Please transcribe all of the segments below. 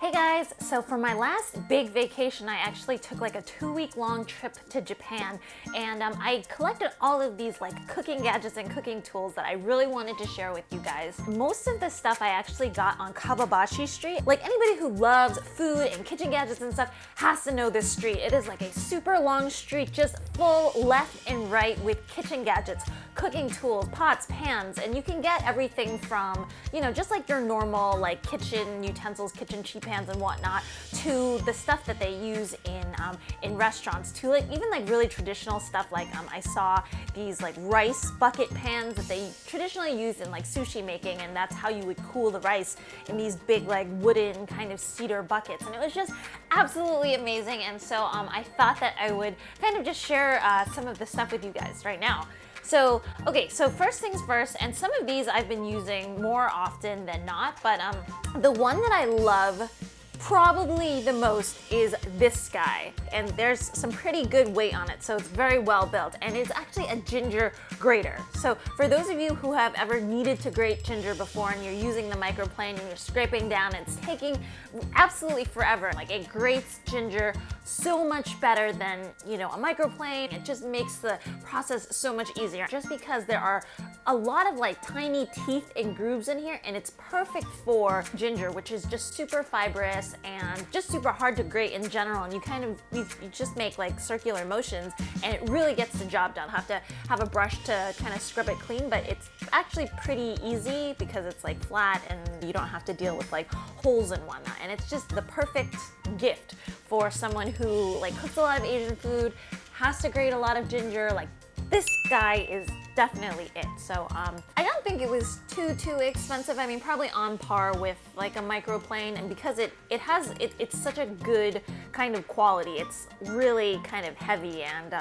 Hey guys, so for my last big vacation, I actually took like a 2-week long trip to Japan, and I collected all of these like cooking gadgets and cooking tools that I really wanted to share with you guys. Most of the stuff I actually got on Kappabashi Street. Like anybody who loves food and kitchen gadgets and stuff has to know this street. It is like a super long street, just full left and right with kitchen gadgets, cooking tools, pots, pans, and you can get everything from, you know, just like your normal like kitchen utensils, kitchen cheap pans and whatnot, to the stuff that they use in restaurants, to like even like really traditional stuff like I saw these like rice bucket pans that they traditionally use in like sushi making, and that's how you would cool the rice in these big like wooden kind of cedar buckets, and it was just absolutely amazing. And so I thought that I would kind of just share some of the stuff with you guys right now. So, okay, so first things first, and some of these I've been using more often than not, but the one that I love probably the most is this guy, and there's some pretty good weight on it, so it's very well built, and it's actually a ginger grater. So for those of you who have ever needed to grate ginger before and you're using the microplane and you're scraping down, it's taking absolutely forever. Like it grates ginger so much better than, you know, a microplane. It just makes the process so much easier, just because there are a lot of like tiny teeth and grooves in here, and it's perfect for ginger, which is just super fibrous and just super hard to grate in general, and you just make like circular motions and it really gets the job done. Have to have a brush to kind of scrub it clean, but it's actually pretty easy because it's like flat and you don't have to deal with like holes and whatnot, and it's just the perfect gift for someone who like cooks a lot of Asian food, has to grate a lot of ginger. Like this guy is definitely it. So I don't think it was too expensive. I mean, probably on par with like a microplane, and because it's such a good kind of quality. It's really kind of heavy and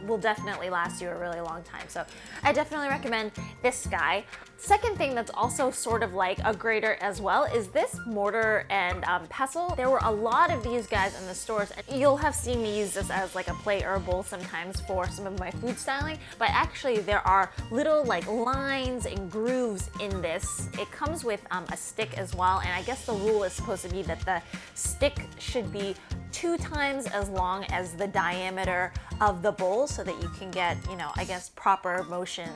will definitely last you a really long time. So I definitely recommend this guy. Second thing that's also sort of like a grater as well is this mortar and pestle. There were a lot of these guys in the stores, and you'll have seen me use this as like a plate or a bowl sometimes for some of my food styling, but actually there are little like lines and grooves in this. It comes with a stick as well, and I guess the rule is supposed to be that the stick should be 2 times as long as the diameter of the bowl, so that you can get, you know, I guess proper motion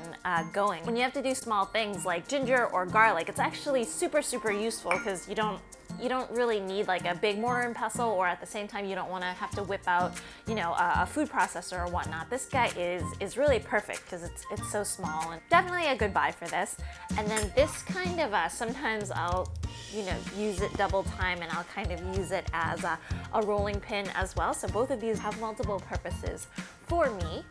going. When you have to do small things like ginger or garlic, it's actually super useful because you don't really need like a big mortar and pestle, or at the same time you don't want to have to whip out, you know, a food processor or whatnot. This guy is really perfect because it's so small, and definitely a good buy for this. And then this kind of sometimes I'll, you know, use it double time, and I'll kind of use it as a rolling pin as well. So both of these have multiple purposes for me.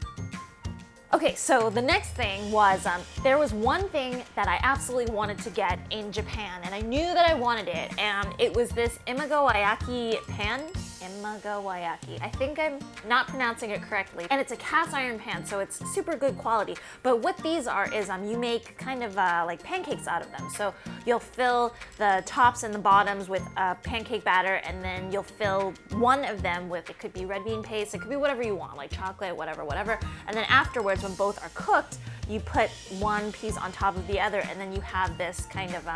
Okay, so the next thing was, there was one thing that I absolutely wanted to get in Japan, and I knew that I wanted it, and it was this imagawayaki pan. Imagawayaki. I think I'm not pronouncing it correctly. And it's a cast iron pan, so it's super good quality. But what these are is you make kind of like pancakes out of them. So you'll fill the tops and the bottoms with pancake batter, and then you'll fill one of them with, it could be red bean paste, it could be whatever you want, like chocolate, whatever. And then afterwards, when both are cooked, you put one piece on top of the other, and then you have this kind of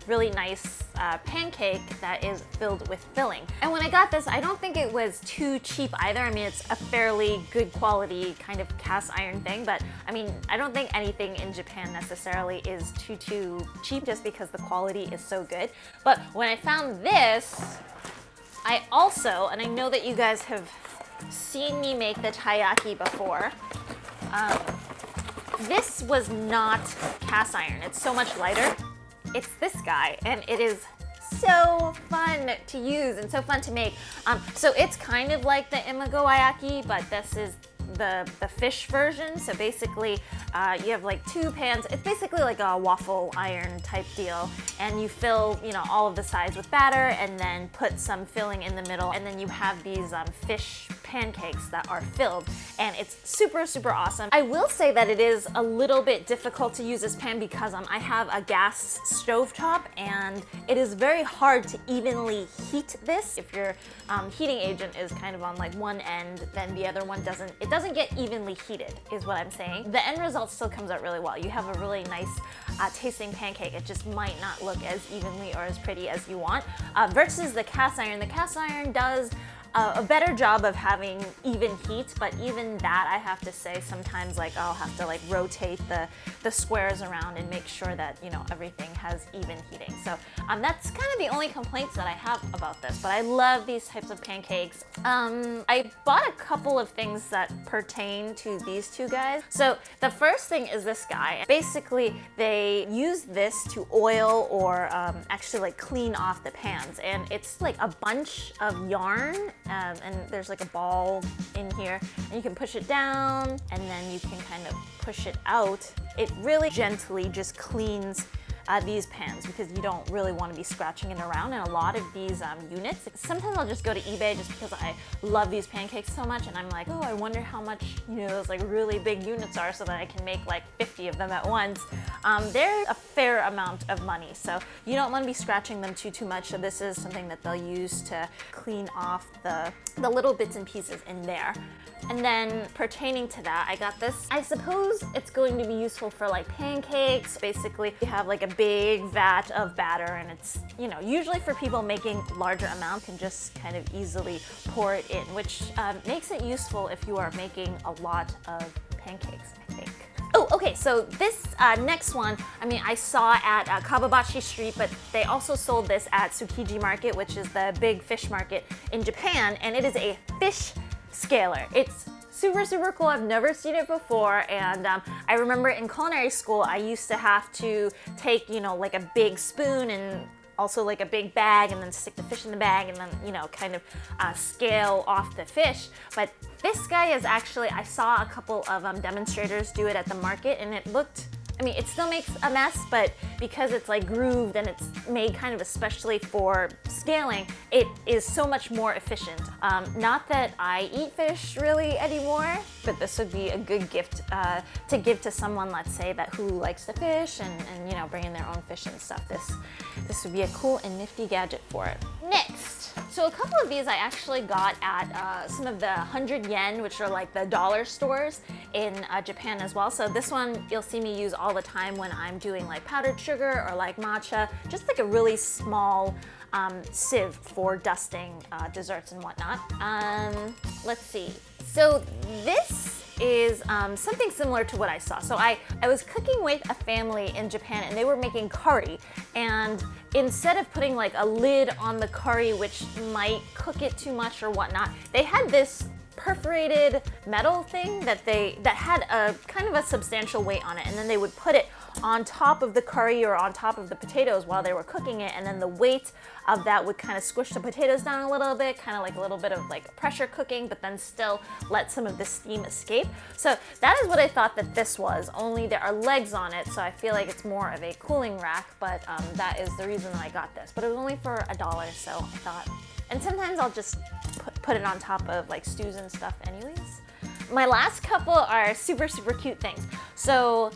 really nice pancake that is filled with filling. And when I got this, I don't think it was too cheap either. I mean, it's a fairly good quality kind of cast iron thing, but I mean, I don't think anything in Japan necessarily is too cheap, just because the quality is so good. But when I found this, I also, and I know that you guys have seen me make the taiyaki before, this was not cast iron. It's so much lighter. It's this guy, and it is so fun to use and so fun to make. So it's kind of like the imagawayaki, but this is the fish version. So basically, you have like 2 pans. It's basically like a waffle iron type deal, and you fill, you know, all of the sides with batter, and then put some filling in the middle, and then you have these fish pancakes that are filled, and it's super, super awesome. I will say that it is a little bit difficult to use this pan because I have a gas stovetop, and it is very hard to evenly heat this. If your heating agent is kind of on like one end, then the other one doesn't get evenly heated, is what I'm saying. The end result still comes out really well. You have a really nice tasting pancake. It just might not look as evenly or as pretty as you want. Versus the cast iron. The cast iron does a better job of having even heat, but even that, I have to say, sometimes like I'll have to like rotate the squares around and make sure that, you know, everything has even heating. So that's kind of the only complaints that I have about this, but I love these types of pancakes. I bought a couple of things that pertain to these two guys. So the first thing is this guy. Basically, they use this to oil or actually like clean off the pans, and it's like a bunch of yarn. And there's like a ball in here, and you can push it down, and then you can kind of push it out. It really gently just cleans these pans because you don't really want to be scratching it around. And a lot of these units, sometimes I'll just go to eBay just because I love these pancakes so much, and I'm like, oh, I wonder how much, you know, those like really big units are so that I can make like 50 of them at once. They're a fair amount of money, so you don't want to be scratching them too much. So this is something that they'll use to clean off the little bits and pieces in there. And then pertaining to that, I got this. I suppose it's going to be useful for like pancakes. Basically, you have like a big vat of batter, and it's, you know, usually for people making larger amounts, can just kind of easily pour it in, which makes it useful if you are making a lot of pancakes, I think. Oh, okay, so this next one, I mean, I saw at Kappabashi Street, but they also sold this at Tsukiji Market, which is the big fish market in Japan, and it is a fish scaler. It's super, super cool. I've never seen it before, and I remember in culinary school, I used to have to take, you know, like a big spoon and also like a big bag, and then stick the fish in the bag, and then, you know, kind of scale off the fish. But this guy is actually, I saw a couple of demonstrators do it at the market, and it looked, I mean, it still makes a mess, but because it's like grooved and it's made kind of especially for scaling, it is so much more efficient. Not that I eat fish really anymore, but this would be a good gift to give to someone, let's say, who likes to fish and you know, bring in their own fish and stuff. This would be a cool and nifty gadget for it. Next, so a couple of these I actually got at some of the 100 yen, which are like the dollar stores in Japan as well. So this one you'll see me use all the time when I'm doing like powdered sugar or like matcha, just like a really small sieve for dusting desserts and whatnot. Let's see. So this is something similar to what I saw. So I was cooking with a family in Japan, and they were making curry, and instead of putting like a lid on the curry, which might cook it too much or whatnot, they had this perforated metal thing that had a kind of a substantial weight on it, and then they would put it on top of the curry or on top of the potatoes while they were cooking it, and then the weight of that would kind of squish the potatoes down a little bit, kind of like a little bit of like pressure cooking, but then still let some of the steam escape. So that is what I thought that this was, only there are legs on it, so I feel like it's more of a cooling rack, but that is the reason that I got this. But it was only for $1, so I thought, and sometimes I'll just put it on top of like stews and stuff anyways. My last couple are super, super cute things. So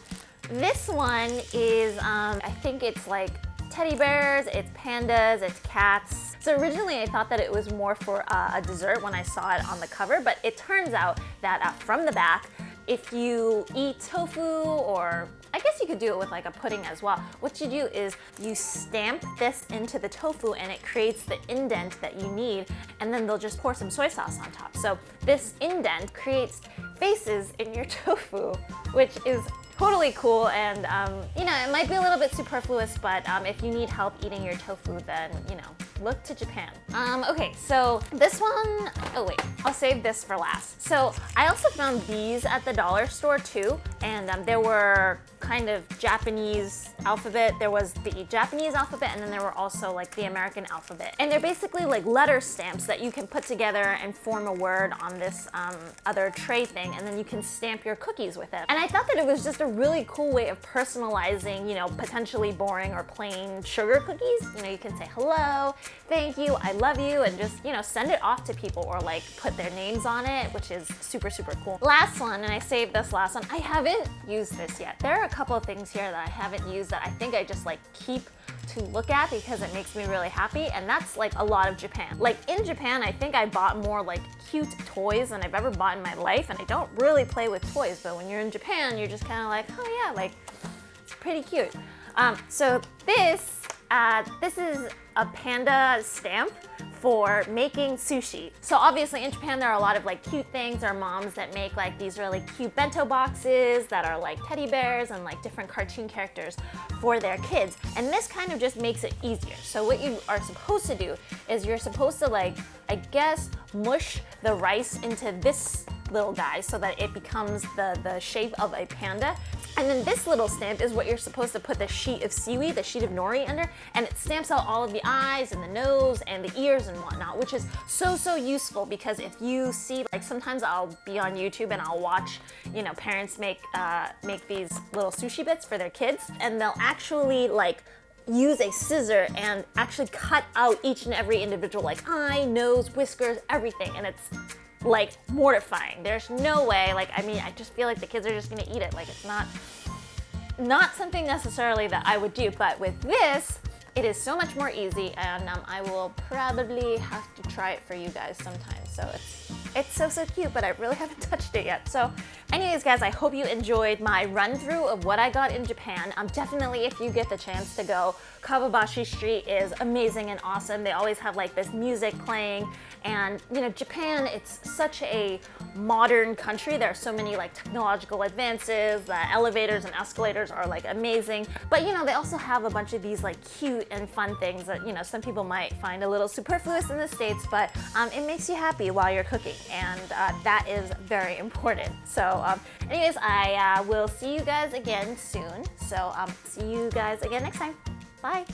this one is, I think it's like teddy bears, it's pandas, it's cats. So originally I thought that it was more for a dessert when I saw it on the cover, but it turns out that from the back, if you eat tofu, or I guess you could do it with like a pudding as well, what you do is you stamp this into the tofu and it creates the indent that you need, and then they'll just pour some soy sauce on top. So this indent creates faces in your tofu, which is totally cool, and you know, it might be a little bit superfluous, but if you need help eating your tofu, then, you know, look to Japan. Okay, so this one, oh wait, I'll save this for last. So I also found these at the dollar store too, and there were kind of Japanese alphabet. There was the Japanese alphabet, and then there were also like the American alphabet. And they're basically like letter stamps that you can put together and form a word on this other tray thing, and then you can stamp your cookies with it. And I thought that it was just a really cool way of personalizing, you know, potentially boring or plain sugar cookies. You know, you can say hello, thank you, I love you, and just, you know, send it off to people or like put their names on it, which is super, super cool. Last one, and I saved this last one. I haven't used this yet. There are a couple of things here that I haven't used that I think I just like keep to look at because it makes me really happy, and that's like a lot of Japan. Like in Japan, I think I bought more like cute toys than I've ever bought in my life, and I don't really play with toys, but when you're in Japan, you're just kind of like, oh yeah, like it's pretty cute. So this is a panda stamp for making sushi. So obviously in Japan there are a lot of like cute things. There are moms that make like these really cute bento boxes that are like teddy bears and like different cartoon characters for their kids. And this kind of just makes it easier. So what you are supposed to do is you're supposed to like, I guess, mush the rice into this little guy so that it becomes the shape of a panda. And then this little stamp is what you're supposed to put the sheet of seaweed, the sheet of nori under, and it stamps out all of the eyes and the nose and the ears and whatnot, which is so, so useful because if you see, like sometimes I'll be on YouTube and I'll watch, you know, parents make these little sushi bits for their kids, and they'll actually like use a scissor and actually cut out each and every individual like eye, nose, whiskers, everything, and it's like mortifying. There's no way, like, I mean, I just feel like the kids are just gonna eat it. Like, it's not something necessarily that I would do, but with this, it is so much more easy, and I will probably have to try it for you guys sometime. So it's so, so cute, but I really haven't touched it yet. So anyways, guys, I hope you enjoyed my run through of what I got in Japan. Definitely, if you get the chance to go, Kappabashi Street is amazing and awesome. They always have like this music playing, and you know, Japan, it's such a modern country. There are so many like technological advances. The elevators and escalators are like amazing, but you know, they also have a bunch of these like cute and fun things that, you know, some people might find a little superfluous in the States, but it makes you happy while you're cooking, and that is very important. So anyways, I will see you guys again soon. So see you guys again next time. Bye.